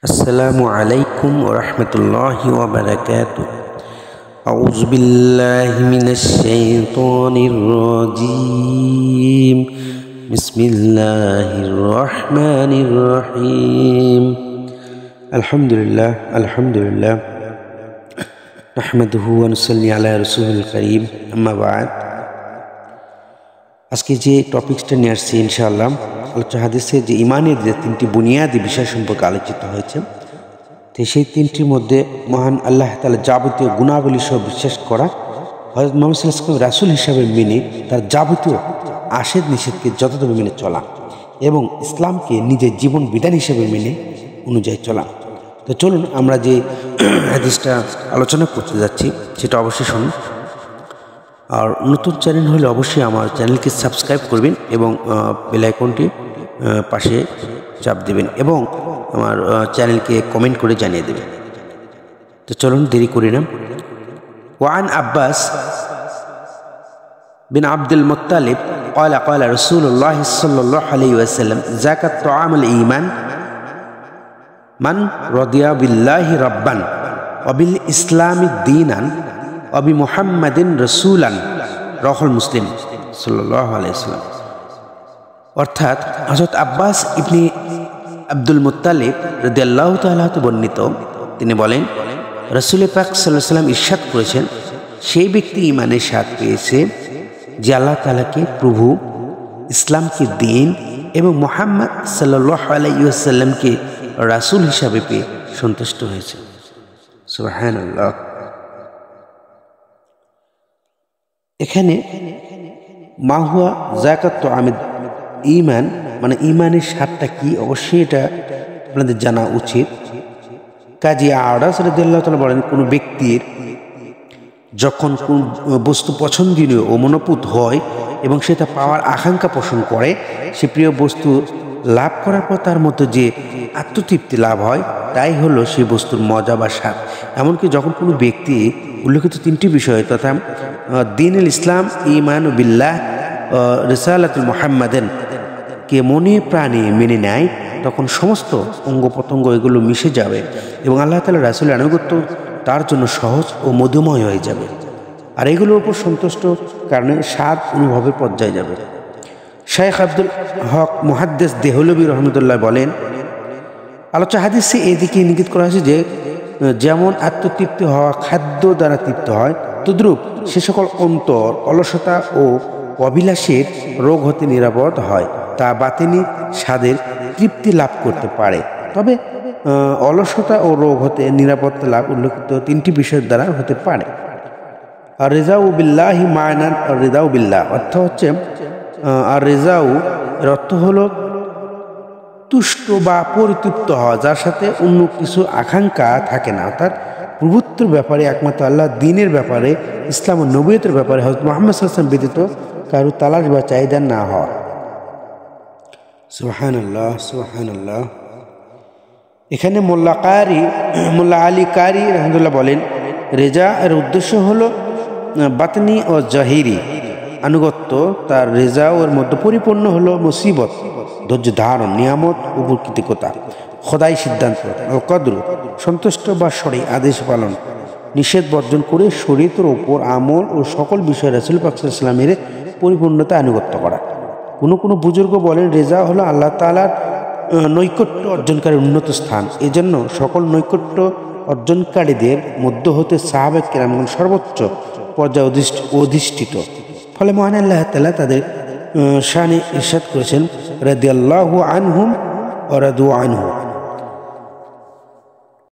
السلام عليكم ورحمة الله وبركاته. أعوذ بالله من الشيطان الرجيم. بسم الله الرحمن الرحيم. الحمد لله نحمده ونصلي على رسول الكريم. أما بعد, আজকে যে টপিকসটা নিয়ে আসছি ইনশাআল্লাহ আলোচনা হাদিসে যে ইমানের যে তিনটি বুনিয়াদী বিষয় সম্পর্কে আলোচিত হয়েছে, তো সেই তিনটির মধ্যে মহান আল্লাহ তাআলা যাবতীয় গুণাবলী সহ বিশ্বাস করা, হযরত মুহাম্মদ সাল্লাল্লাহু আলাইহি ওয়াসাল্লাম রাসূল হিসাবে মেনে তার যাবতীয় আশেদ নিষেধকে যথাযথ মেনে চলা এবং ইসলামকে নিজের জীবন বিধান হিসেবে মেনে অনুযায়ী চলা। তো চলুন আমরা যে হাদিসটা আলোচনা করতে যাচ্ছি সেটা অবশ্যই শুনুন। আর নতুন চ্যানেল হলে অবশ্যই আমার চ্যানেলকে সাবস্ক্রাইব করবেন এবং বেল আইকনটি পাশে চাপ দেবেন এবং আমার চ্যানেলকে কমেন্ট করে জানিয়ে দেবেন। তো চলুন দেরি করি না। ওয়ান আব্বাস বিন আব্দুল মুত্তালিব قال قال رسول الله صلى الله عليه وسلم زكاة طعام الإيمان من رضي بالله ربا وبالإسلام دينا অবি মুহাম্মাদিন রাসূলান, রাহুল মুসলিম সাল্লাল্লাহু আলাইহি ওয়াসাল্লাম। অর্থাৎ হযরত আব্বাস ইবনে আব্দুল মুত্তালিব রাদিয়াল্লাহু তাআলা বর্ণিত, তিনি বলেন রাসূল পাক সাল্লাল্লাহু আলাইহি ওয়াসাল্লাম ইরশাদ করেছেন, সেই ব্যক্তি ঈমানের স্বাদ পেয়েছে যে আল্লাহ তাআলাকে প্রভু, ইসলামকে দ্বীন এবং মুহাম্মদ সাল্লাল্লাহু আলাইহি ওয়াসাল্লামকে রাসূল হিসাবে পেয়ে সন্তুষ্ট হয়েছে। সুবহানাল্লাহ। এখানে মাহুয়া যাকাত আমিদ ঈমান মানে ঈমানের স্বাদটা কি, অবশ্যই এটা আপনাদের জানা উচিত। কাজী আরাস রাদিয়াল্লাহু তাআলা বলেন, কোনো ব্যক্তির যখন কোন বস্তু পছন্দনীয় ও মনোপুত হয় এবং সেটা পাওয়ার আকাঙ্ক্ষা পোষণ করে, সে প্রিয় বস্তু লাভ করার পর তার মধ্যে যে আত্মতৃপ্তি লাভ হয় তাই হলো সেই বস্তুর মজা বা স্বাদ। এমনকি যখন কোনো ব্যক্তি উল্লেখিত তিনটি বিষয় তথা দ্বীনুল ইসলাম, ঈমান বিল্লাহ, রিসালাতুল মুহাম্মাদিন কে মনে প্রাণে মেনে নেয়, তখন সমস্ত অঙ্গ প্রত্যঙ্গ এগুলো মিশে যাবে এবং আল্লাহ তাআলা রাসূলের আনুগত্য তার জন্য সহজ ও মধুময় হয়ে যাবে। আর এগুলোর উপর সন্তুষ্ট কারণে স্বাদ অনুভবের পর্যায়ে যাবে। শাইখ আব্দুল হক মুহাদ্দিস দেহলভী রহমতুল্লাহ বলেন, আলোচনা হাদিসে এদিকে ইঙ্গিত করা হয়েছে যে যেমন আত্মতৃপ্তি হওয়া খাদ্য দ্বারা তৃপ্ত হয়, তদ্রূপ সে সকল অন্তর অলসতা ও অভিলাষের রোগ হতে নিরাপদ হয়, তা বাতিনি স্বাদের তৃপ্তি লাভ করতে পারে। তবে অলসতা ও রোগ হতে নিরাপত্তা লাভ উল্লেখিত তিনটি বিষয়ের দ্বারা হতে পারে। আর রেজাউ বিল্লাহি মায়নান রেজাউ বিল্লাহ অর্থ হচ্ছে, আর রেজাউ এর অর্থ হলো তুষ্ট বা পরিতৃপ্ত হওয়া, যার সাথে অন্য কিছু আকাঙ্ক্ষা থাকে না, অর্থাৎ প্রভুত্বের ব্যাপারে একমাত্র আল্লাহ, দ্বীনের ব্যাপারে, ইসলাম ও নবুয়তের ব্যাপারে হযরত মুহাম্মদ সাল্লাল্লাহু আলাইহি ওয়াসাল্লাম ব্যতীত কারো তালাশ বা চাহিদা না হওয়া। সুবহানাল্লাহ সুবহানাল্লাহ। এখানে মোল্লা আলী কারি রাহমাতুল্লাহ বলেন, রেজা এর উদ্দেশ্য হলো বাতনি ও জাহিরি আনুগত্য। তার রেজা ওর মধ্যে পরিপূর্ণ হলো মুসিবত, ধৈর্য ধারণ, নিয়ামত ও কৃতজ্ঞতা, খোদাই সিদ্ধান্ত, আল কদর সন্তুষ্ট বা শরী আদেশ পালন, নিষেধ বর্জন করে শরীয়তের ওপর আমল ও সকল বিষয়ে রাসূল পাক সাল্লাল্লাহু আলাইহি ওয়াসাল্লামের পরিপূর্ণতা আনুগত্য করা। কোনো বুজুর্গ বলেন, রেজা হলো আল্লাহ তাআলার নৈকট্য অর্জনকারীর উন্নত স্থান। এজন্য সকল নৈকট্য অর্জনকারীদের মধ্য হতে সাহাবা কিরামগণ সর্বোচ্চ পর্যায়ে অধিষ্ঠিত। ফলে মহান আল্লাহ তাআলা তাদের শানে ইরশাদ করেছেন, রাদিয়াল্লাহু আনহুম ওয়া রাদু আনহু,